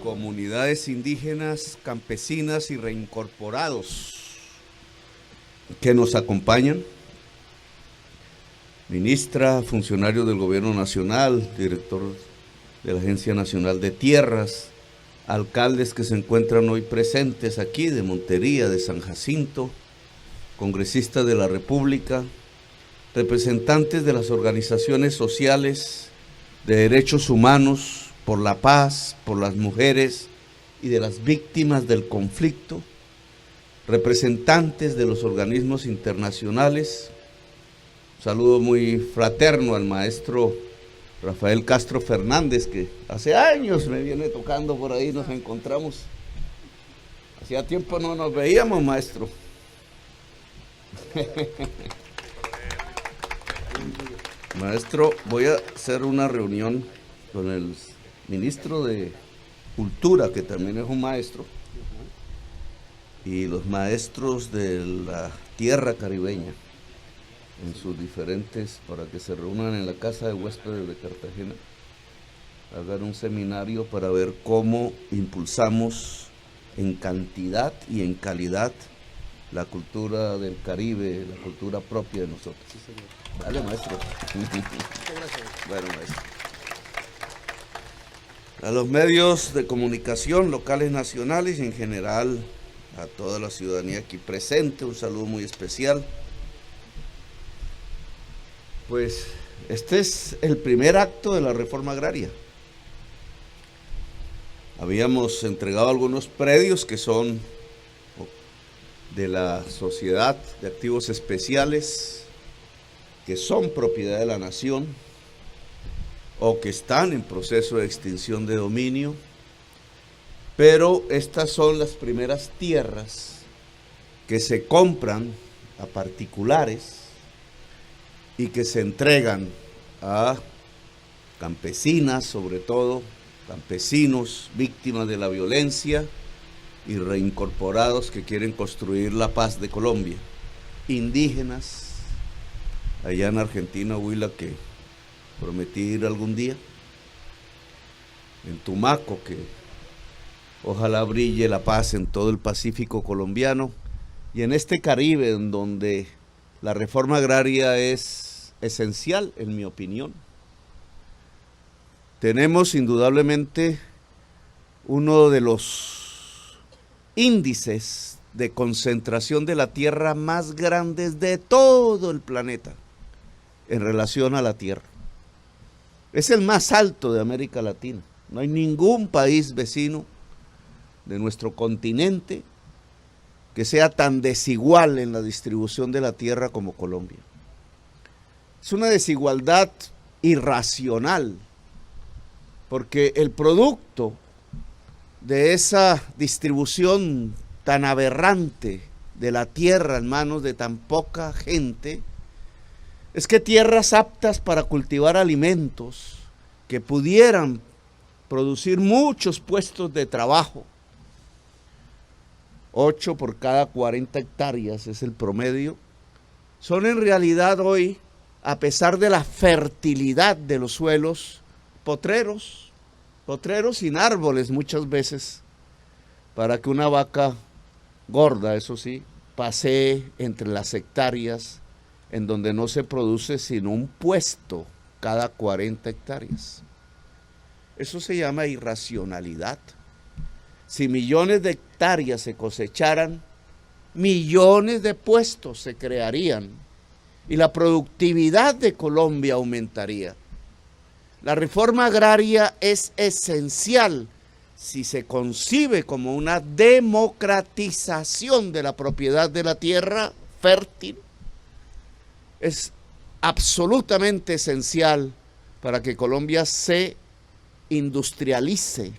comunidades indígenas, campesinas y reincorporados que nos acompañan, ministra, funcionario del Gobierno Nacional, director de la Agencia Nacional de Tierras, alcaldes que se encuentran hoy presentes aquí de Montería, de San Jacinto, congresistas de la República, representantes de las organizaciones sociales de derechos humanos, por la paz, por las mujeres y de las víctimas del conflicto, representantes de los organismos internacionales. Un saludo muy fraterno al maestro Rafael Castro Fernández, que hace años me viene tocando por ahí, nos encontramos. Hacía tiempo no nos veíamos, maestro. Maestro, voy a hacer una reunión con el ministro de Cultura, que también es un maestro, y los maestros de la tierra caribeña, en sus diferentes, para que se reúnan en la casa de huéspedes de Cartagena, hagan un seminario para ver cómo impulsamos en cantidad y en calidad la cultura del Caribe, la cultura propia de nosotros. Sí, señor. Dale, maestro. Muchas gracias. Bueno, maestro. A los medios de comunicación locales, nacionales y en general a toda la ciudadanía aquí presente, un saludo muy especial. Pues este es el primer acto de la reforma agraria. Habíamos entregado algunos predios que son de la Sociedad de Activos Especiales, que son propiedad de la nación o que están en proceso de extinción de dominio, pero estas son las primeras tierras que se compran a particulares y que se entregan a campesinas, sobre todo, campesinos víctimas de la violencia y reincorporados que quieren construir la paz de Colombia, indígenas, allá en Argentina, Huila, que prometí ir algún día, en Tumaco, que ojalá brille la paz en todo el Pacífico colombiano, y en este Caribe, en donde la reforma agraria es esencial, en mi opinión. Tenemos indudablemente uno de los índices de concentración de la tierra más grandes de todo el planeta en relación a la tierra. Es el más alto de América Latina. No hay ningún país vecino de nuestro continente que sea tan desigual en la distribución de la tierra como Colombia. Es una desigualdad irracional, porque el producto de esa distribución tan aberrante de la tierra en manos de tan poca gente es que tierras aptas para cultivar alimentos que pudieran producir muchos puestos de trabajo, 8 por cada 40 hectáreas es el promedio, son en realidad hoy, a pesar de la fertilidad de los suelos, potreros sin árboles muchas veces, para que una vaca gorda, eso sí, pasee entre las hectáreas en donde no se produce sino un puesto cada 40 hectáreas. Eso se llama irracionalidad. Si millones de hectáreas se cosecharan, millones de puestos se crearían y la productividad de Colombia aumentaría. La reforma agraria es esencial si se concibe como una democratización de la propiedad de la tierra fértil. Es absolutamente esencial para que Colombia se industrialice,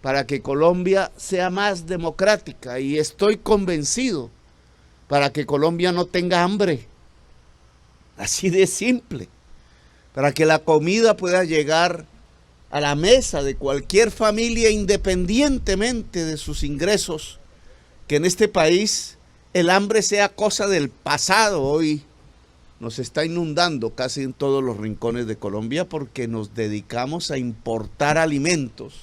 para que Colombia sea más democrática, y estoy convencido, para que Colombia no tenga hambre, así de simple, para que la comida pueda llegar a la mesa de cualquier familia independientemente de sus ingresos, que en este país el hambre sea cosa del pasado. Hoy nos está inundando casi en todos los rincones de Colombia porque nos dedicamos a importar alimentos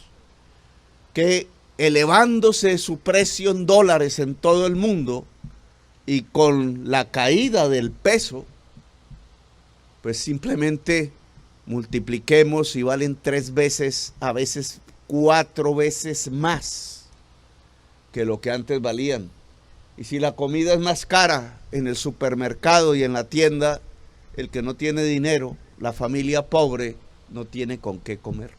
que elevándose su precio en dólares en todo el mundo y con la caída del peso, pues simplemente multipliquemos y valen 3 veces, a veces 4 veces más que lo que antes valían. Y si la comida es más cara en el supermercado y en la tienda, el que no tiene dinero, la familia pobre, no tiene con qué comer.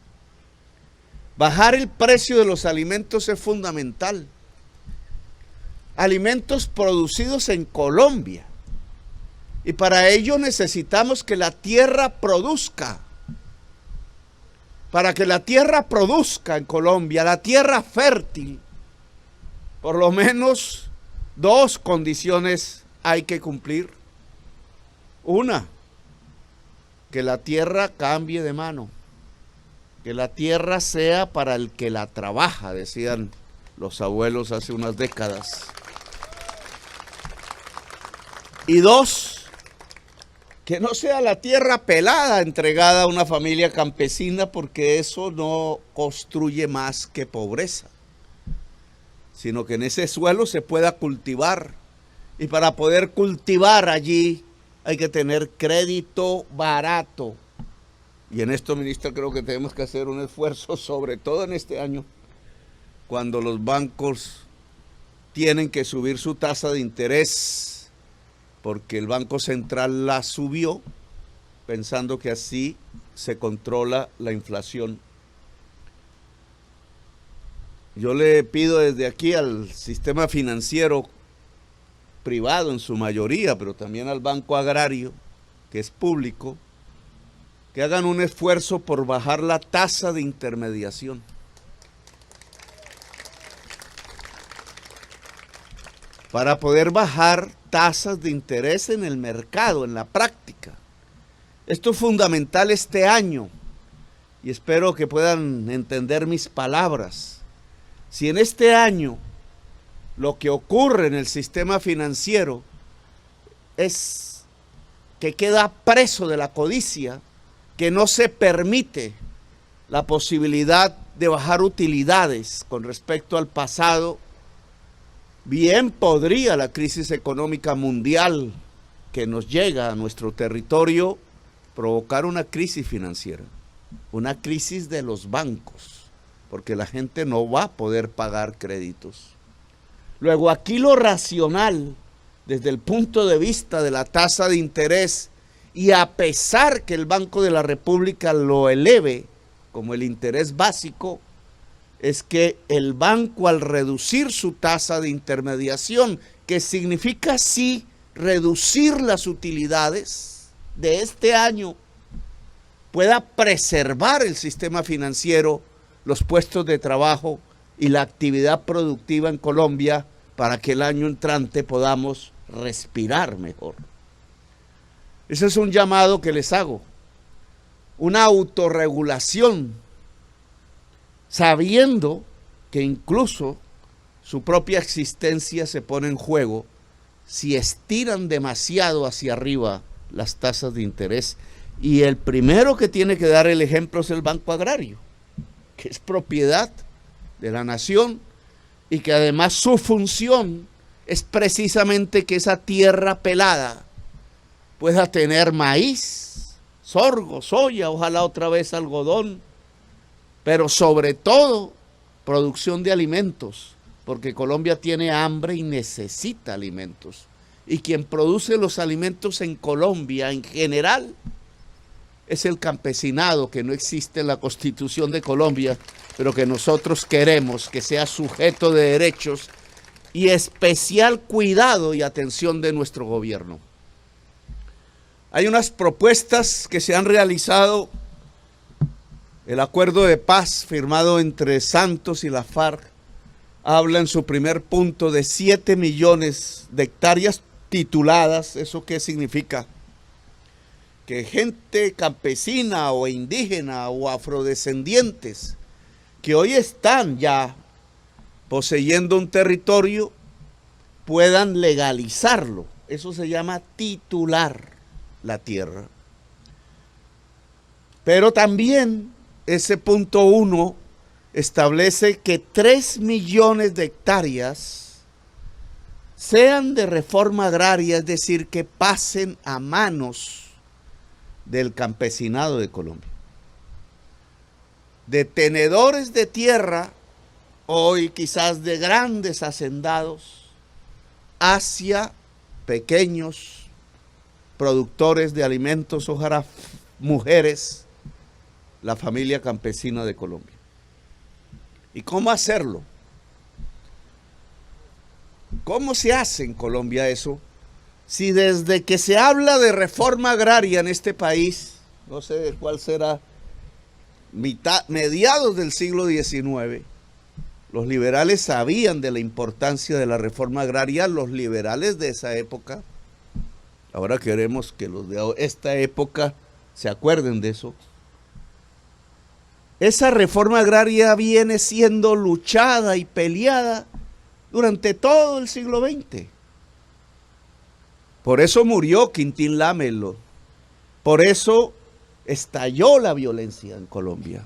Bajar el precio de los alimentos es fundamental. Alimentos producidos en Colombia. Y para ello necesitamos que la tierra produzca. Para que la tierra produzca en Colombia, la tierra fértil, por lo menos 2 condiciones hay que cumplir. Una, que la tierra cambie de mano. Que la tierra sea para el que la trabaja, decían los abuelos hace unas décadas. Y 2, que no sea la tierra pelada entregada a una familia campesina, porque eso no construye más que pobreza, sino que en ese suelo se pueda cultivar. Y para poder cultivar allí hay que tener crédito barato. Y en esto, ministra, creo que tenemos que hacer un esfuerzo, sobre todo en este año, cuando los bancos tienen que subir su tasa de interés, porque el Banco Central la subió, pensando que así se controla la inflación. Yo le pido desde aquí al sistema financiero privado en su mayoría, pero también al Banco Agrario, que es público, que hagan un esfuerzo por bajar la tasa de intermediación. Para poder bajar tasas de interés en el mercado, en la práctica. Esto es fundamental este año y espero que puedan entender mis palabras. Si en este año lo que ocurre en el sistema financiero es que queda preso de la codicia, que no se permite la posibilidad de bajar utilidades con respecto al pasado, bien podría la crisis económica mundial que nos llega a nuestro territorio provocar una crisis financiera, una crisis de los bancos, porque la gente no va a poder pagar créditos. Luego aquí lo racional, desde el punto de vista de la tasa de interés, y a pesar que el Banco de la República lo eleve como el interés básico, es que el banco, al reducir su tasa de intermediación, que significa sí reducir las utilidades de este año, pueda preservar el sistema financiero, los puestos de trabajo y la actividad productiva en Colombia, para que el año entrante podamos respirar mejor. Ese es un llamado que les hago, una autorregulación, sabiendo que incluso su propia existencia se pone en juego si estiran demasiado hacia arriba las tasas de interés. Y el primero que tiene que dar el ejemplo es el Banco Agrario, que es propiedad de la nación y que además su función es precisamente que esa tierra pelada pueda tener maíz, sorgo, soya, ojalá otra vez algodón, pero sobre todo producción de alimentos, porque Colombia tiene hambre y necesita alimentos. Y quien produce los alimentos en Colombia en general es el campesinado, que no existe en la Constitución de Colombia, pero que nosotros queremos que sea sujeto de derechos y especial cuidado y atención de nuestro gobierno. Hay unas propuestas que se han realizado. El acuerdo de paz firmado entre Santos y la FARC habla en su primer punto de 7 millones de hectáreas tituladas. ¿Eso qué significa? Que gente campesina o indígena o afrodescendientes que hoy están ya poseyendo un territorio puedan legalizarlo. Eso se llama titular la tierra. Pero también ese punto 1 establece que 3 millones de hectáreas sean de reforma agraria, es decir, que pasen a manos del campesinado de Colombia. De tenedores de tierra, hoy quizás de grandes hacendados, hacia pequeños productores de alimentos, ojalá mujeres, la familia campesina de Colombia. ¿Y cómo hacerlo? ¿Cómo se hace en Colombia eso? Si desde que se habla de reforma agraria en este país, no sé cuál será, mediados del siglo XIX, los liberales sabían de la importancia de la reforma agraria, los liberales de esa época. Ahora queremos que los de esta época se acuerden de eso. Esa reforma agraria viene siendo luchada y peleada durante todo el siglo XX. Por eso murió Quintín Lámelo. Por eso estalló la violencia en Colombia.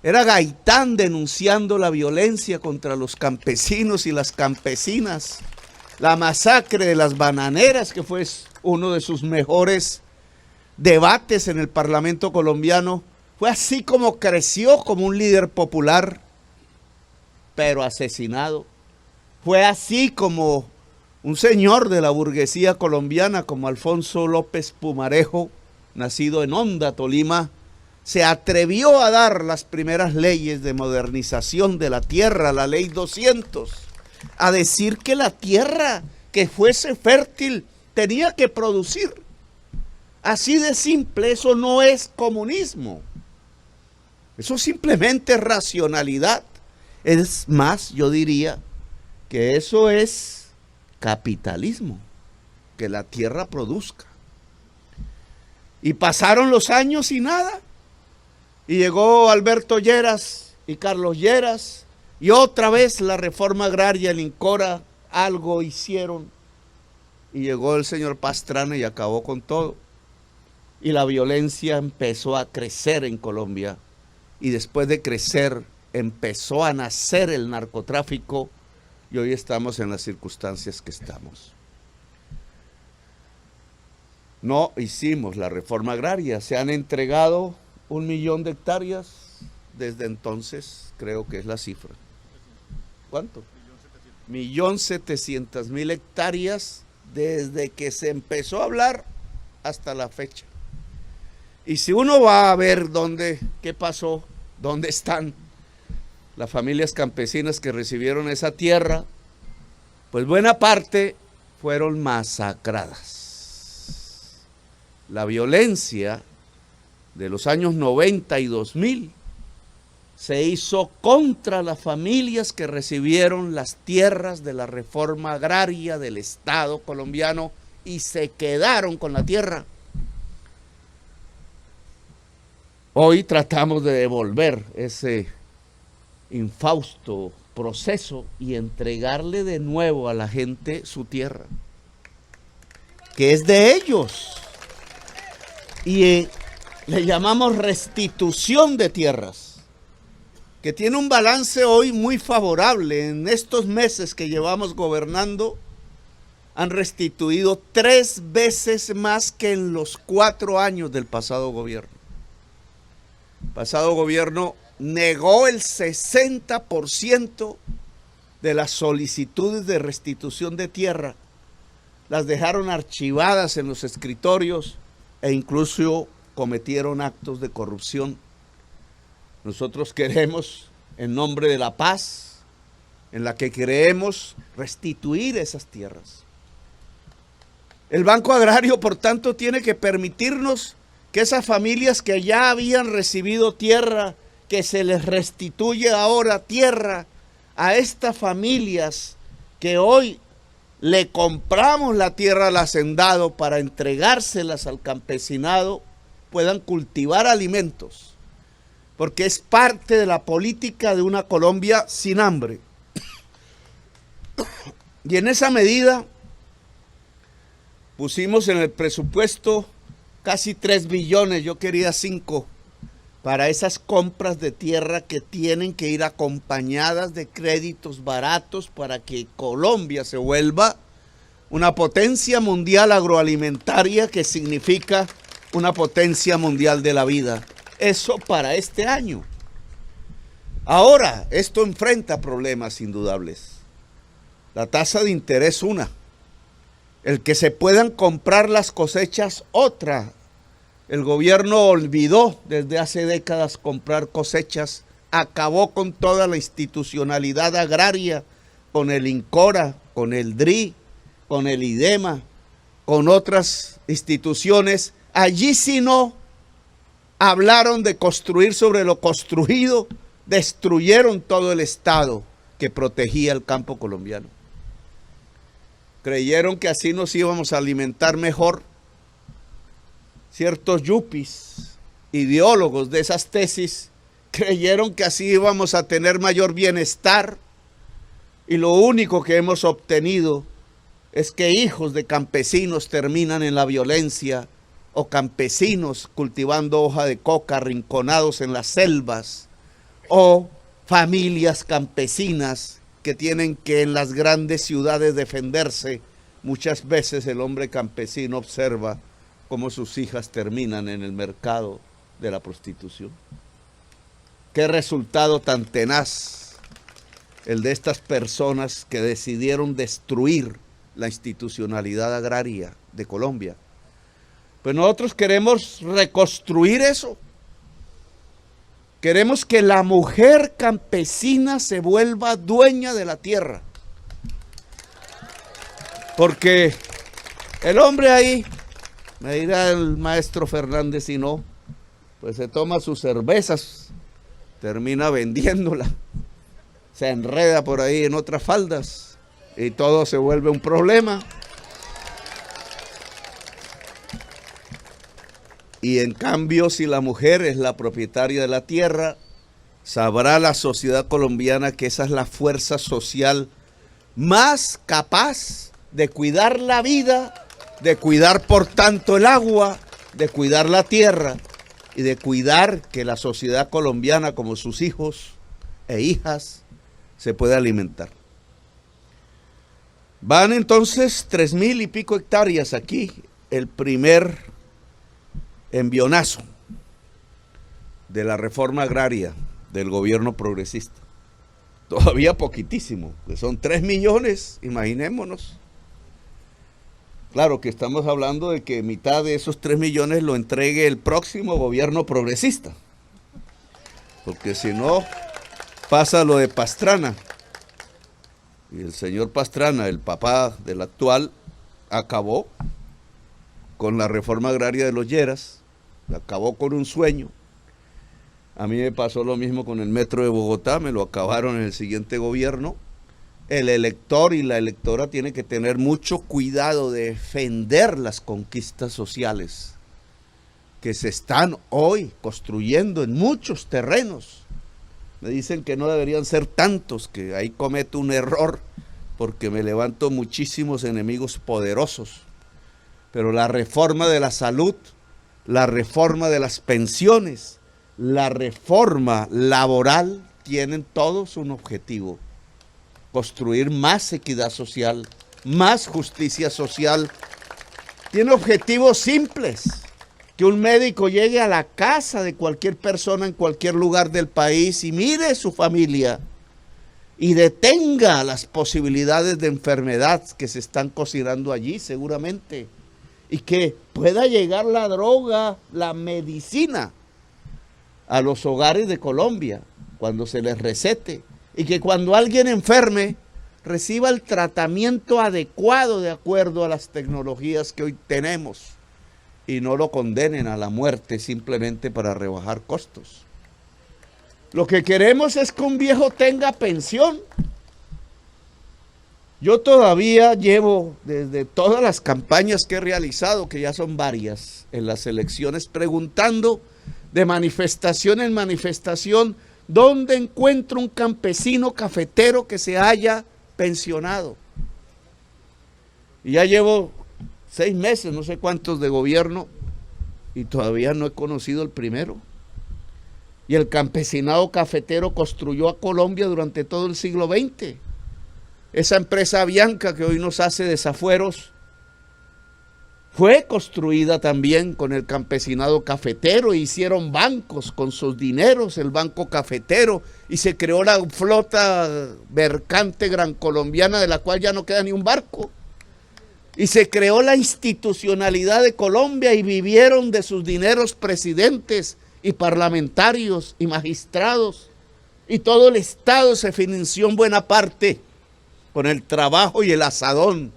Era Gaitán denunciando la violencia contra los campesinos y las campesinas. La masacre de las bananeras, que fue uno de sus mejores debates en el Parlamento colombiano. Fue así como creció como un líder popular, pero asesinado. Fue así como un señor de la burguesía colombiana como Alfonso López Pumarejo, nacido en Honda, Tolima, se atrevió a dar las primeras leyes de modernización de la tierra, la ley 200, a decir que la tierra que fuese fértil tenía que producir. Así de simple, eso no es comunismo. Eso simplemente es racionalidad. Es más, yo diría que eso es capitalismo, que la tierra produzca. Y pasaron los años y nada. Y llegó Alberto Lleras y Carlos Lleras, y otra vez la reforma agraria en Incora, algo hicieron. Y llegó el señor Pastrana y acabó con todo. Y la violencia empezó a crecer en Colombia. Y después de crecer, empezó a nacer el narcotráfico, y hoy estamos en las circunstancias que estamos. No hicimos la reforma agraria, se han entregado 1 millón de hectáreas desde entonces, creo que es la cifra. ¿Cuánto? 1.700.000 hectáreas desde que se empezó a hablar hasta la fecha. Y si uno va a ver qué pasó, dónde están las familias campesinas que recibieron esa tierra, pues buena parte fueron masacradas. La violencia de los años 90 y 2000 se hizo contra las familias que recibieron las tierras de la reforma agraria del Estado colombiano y se quedaron con la tierra. Hoy tratamos de devolver ese infausto proceso y entregarle de nuevo a la gente su tierra, que es de ellos. Y le llamamos restitución de tierras, que tiene un balance hoy muy favorable. En estos meses que llevamos gobernando, han restituido 3 veces más que en los 4 años del pasado gobierno. El pasado gobierno negó el 60% de las solicitudes de restitución de tierra, las dejaron archivadas en los escritorios e incluso cometieron actos de corrupción. Nosotros queremos, en nombre de la paz, en la que creemos, restituir esas tierras. El Banco Agrario, por tanto, tiene que permitirnos que esas familias que ya habían recibido tierra, que se les restituye ahora tierra a estas familias que hoy le compramos la tierra al hacendado para entregárselas al campesinado, puedan cultivar alimentos, porque es parte de la política de una Colombia sin hambre. Y en esa medida pusimos en el presupuesto casi 3 billones, yo quería 5, para esas compras de tierra que tienen que ir acompañadas de créditos baratos para que Colombia se vuelva una potencia mundial agroalimentaria, que significa una potencia mundial de la vida. Eso para este año. Ahora, esto enfrenta problemas indudables. La tasa de interés, una. El que se puedan comprar las cosechas, otra. El gobierno olvidó desde hace décadas comprar cosechas, acabó con toda la institucionalidad agraria, con el INCORA, con el DRI, con el IDEMA, con otras instituciones. Allí sí no hablaron de construir sobre lo construido, destruyeron todo el Estado que protegía el campo colombiano. Creyeron que así nos íbamos a alimentar mejor. Ciertos yuppies, ideólogos de esas tesis, creyeron que así íbamos a tener mayor bienestar, y lo único que hemos obtenido es que hijos de campesinos terminan en la violencia, o campesinos cultivando hoja de coca arrinconados en las selvas, o familias campesinas que tienen que en las grandes ciudades defenderse. Muchas veces el hombre campesino observa cómo sus hijas terminan en el mercado de la prostitución. Qué resultado tan tenaz el de estas personas que decidieron destruir la institucionalidad agraria de Colombia. Pues nosotros queremos reconstruir eso. Queremos que la mujer campesina se vuelva dueña de la tierra. Porque el hombre ahí, me dirá el maestro Fernández, si no, pues se toma sus cervezas, termina vendiéndola, se enreda por ahí en otras faldas y todo se vuelve un problema. Y en cambio, si la mujer es la propietaria de la tierra, sabrá la sociedad colombiana que esa es la fuerza social más capaz de cuidar la vida, de cuidar por tanto el agua, de cuidar la tierra y de cuidar que la sociedad colombiana, como sus hijos e hijas, se pueda alimentar. Van entonces 3,000 y pico hectáreas aquí, el primer envionazo de la reforma agraria del gobierno progresista. Todavía poquitísimo, que son 3 millones, imaginémonos. Claro que estamos hablando de que mitad de esos 3 millones lo entregue el próximo gobierno progresista, porque si no pasa lo de Pastrana, y el señor Pastrana, el papá del actual, acabó con la reforma agraria de los Lleras, acabó con un sueño. A mí me pasó lo mismo con el metro de Bogotá, me lo acabaron en el siguiente gobierno. El elector y la electora tienen que tener mucho cuidado de defender las conquistas sociales que se están hoy construyendo en muchos terrenos. Me dicen que no deberían ser tantos, que ahí cometo un error porque me levanto muchísimos enemigos poderosos. Pero la reforma de la salud, la reforma de las pensiones, la reforma laboral tienen todos un objetivo: construir más equidad social, más justicia social. Tiene objetivos simples: que un médico llegue a la casa de cualquier persona en cualquier lugar del país y mire su familia y detenga las posibilidades de enfermedad que se están cocinando allí seguramente, y que pueda llegar la droga, la medicina a los hogares de Colombia cuando se les recete, y que cuando alguien enferme reciba el tratamiento adecuado de acuerdo a las tecnologías que hoy tenemos, y no lo condenen a la muerte simplemente para rebajar costos. Lo que queremos es que un viejo tenga pensión. Yo todavía llevo, desde todas las campañas que he realizado, que ya son varias, en las elecciones, preguntando de manifestación en manifestación, ¿dónde encuentro un campesino cafetero que se haya pensionado? Y ya llevo 6 meses, no sé cuántos de gobierno, y todavía no he conocido el primero. Y el campesinado cafetero construyó a Colombia durante todo el siglo XX. Esa empresa Bianca que hoy nos hace desafueros fue construida también con el campesinado cafetero. Hicieron bancos con sus dineros, el banco cafetero, y se creó la flota mercante gran colombiana, de la cual ya no queda ni un barco. Y se creó la institucionalidad de Colombia y vivieron de sus dineros presidentes y parlamentarios y magistrados. Y todo el Estado se financió en buena parte con el trabajo y el asadón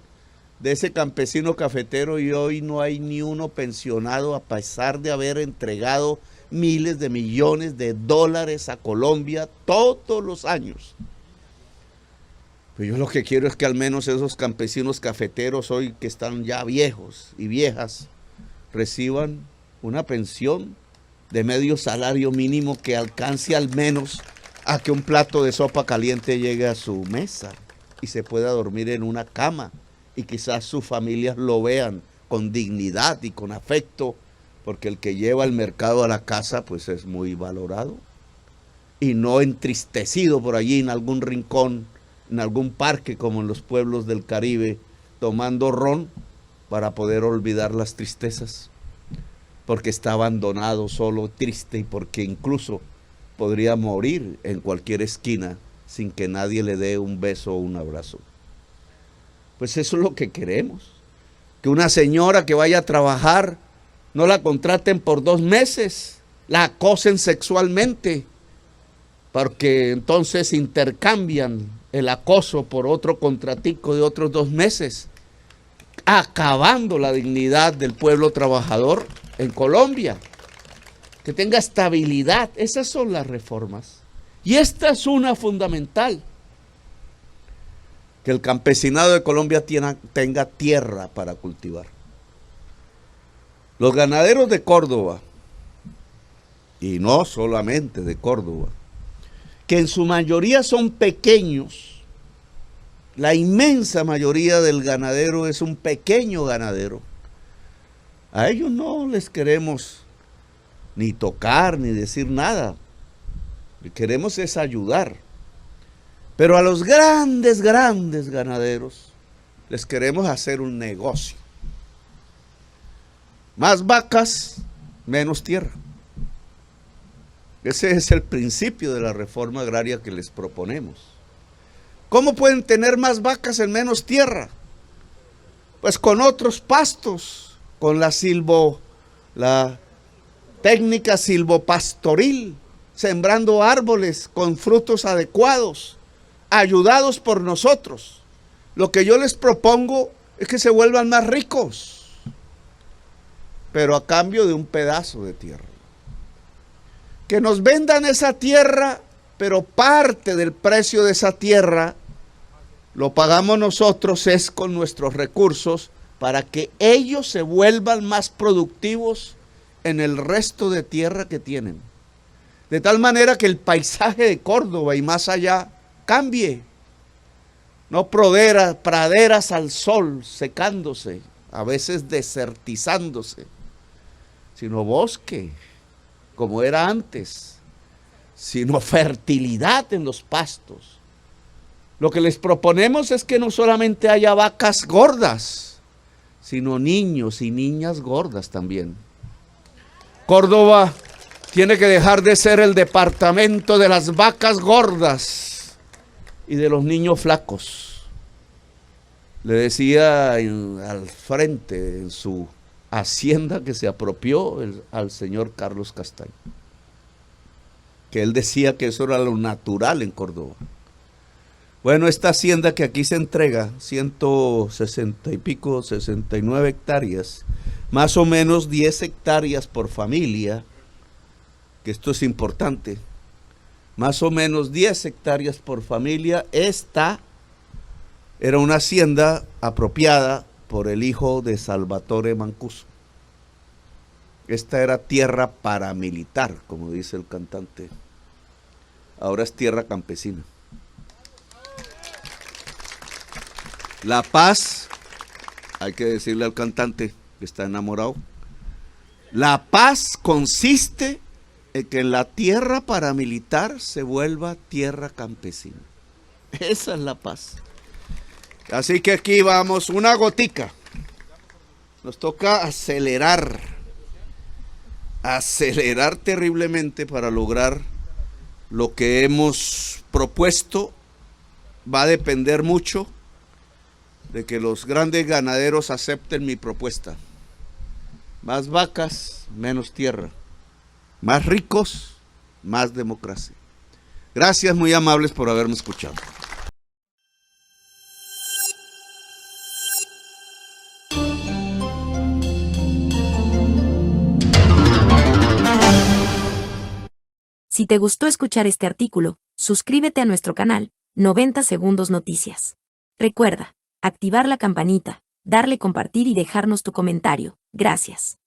de ese campesino cafetero, y hoy no hay ni uno pensionado a pesar de haber entregado miles de millones de dólares a Colombia todos los años. Pues yo lo que quiero es que al menos esos campesinos cafeteros hoy que están ya viejos y viejas reciban una pensión de medio salario mínimo que alcance al menos a que un plato de sopa caliente llegue a su mesa y se pueda dormir en una cama. Y quizás sus familias lo vean con dignidad y con afecto, porque el que lleva el mercado a la casa pues es muy valorado, y no entristecido por allí en algún rincón, en algún parque como en los pueblos del Caribe, tomando ron para poder olvidar las tristezas, porque está abandonado, solo, triste, y porque incluso podría morir en cualquier esquina sin que nadie le dé un beso o un abrazo. Pues eso es lo que queremos, que una señora que vaya a trabajar no la contraten por 2 meses, la acosen sexualmente, porque entonces intercambian el acoso por otro contratico de otros 2 meses, acabando la dignidad del pueblo trabajador en Colombia, que tenga estabilidad. Esas son las reformas, y esta es una fundamental. Que el campesinado de Colombia tenga tierra para cultivar. Los ganaderos de Córdoba, y no solamente de Córdoba, que en su mayoría son pequeños, la inmensa mayoría del ganadero es un pequeño ganadero. A ellos no les queremos ni tocar ni decir nada, lo que queremos es ayudar. Pero a los grandes ganaderos les queremos hacer un negocio. Más vacas, menos tierra. Ese es el principio de la reforma agraria que les proponemos. ¿Cómo pueden tener más vacas en menos tierra? Pues con otros pastos, con la técnica silvopastoril, sembrando árboles con frutos adecuados, ayudados por nosotros. Lo que yo les propongo es que se vuelvan más ricos, pero a cambio de un pedazo de tierra. Que nos vendan esa tierra, pero parte del precio de esa tierra lo pagamos nosotros, es con nuestros recursos, para que ellos se vuelvan más productivos en el resto de tierra que tienen. De tal manera que el paisaje de Córdoba y más allá cambie. No praderas al sol secándose, a veces desertizándose, sino bosque, como era antes, sino fertilidad en los pastos. Lo que les proponemos es que no solamente haya vacas gordas, sino niños y niñas gordas también. Córdoba tiene que dejar de ser el departamento de las vacas gordas y de los niños flacos. Le decía al frente, en su hacienda que se apropió al señor Carlos Castaño, que él decía que eso era lo natural en Córdoba. Bueno, esta hacienda que aquí se entrega, 160 y pico, 69 hectáreas, más o menos 10 hectáreas por familia, que esto es importante, más o menos 10 hectáreas por familia. Esta era una hacienda apropiada por el hijo de Salvatore Mancuso. Esta era tierra paramilitar, como dice el cantante. Ahora es tierra campesina. La paz, hay que decirle al cantante que está enamorado, la paz consiste que la tierra paramilitar se vuelva tierra campesina. Esa es la paz. Así que aquí vamos, una gotica. Nos toca acelerar terriblemente para lograr lo que hemos propuesto. Va a depender mucho de que los grandes ganaderos acepten mi propuesta. Más vacas, menos tierra. Más ricos, más democracia. Gracias, muy amables por haberme escuchado. Si te gustó escuchar este artículo, suscríbete a nuestro canal, 90 Segundos Noticias. Recuerda, activar la campanita, darle compartir y dejarnos tu comentario. Gracias.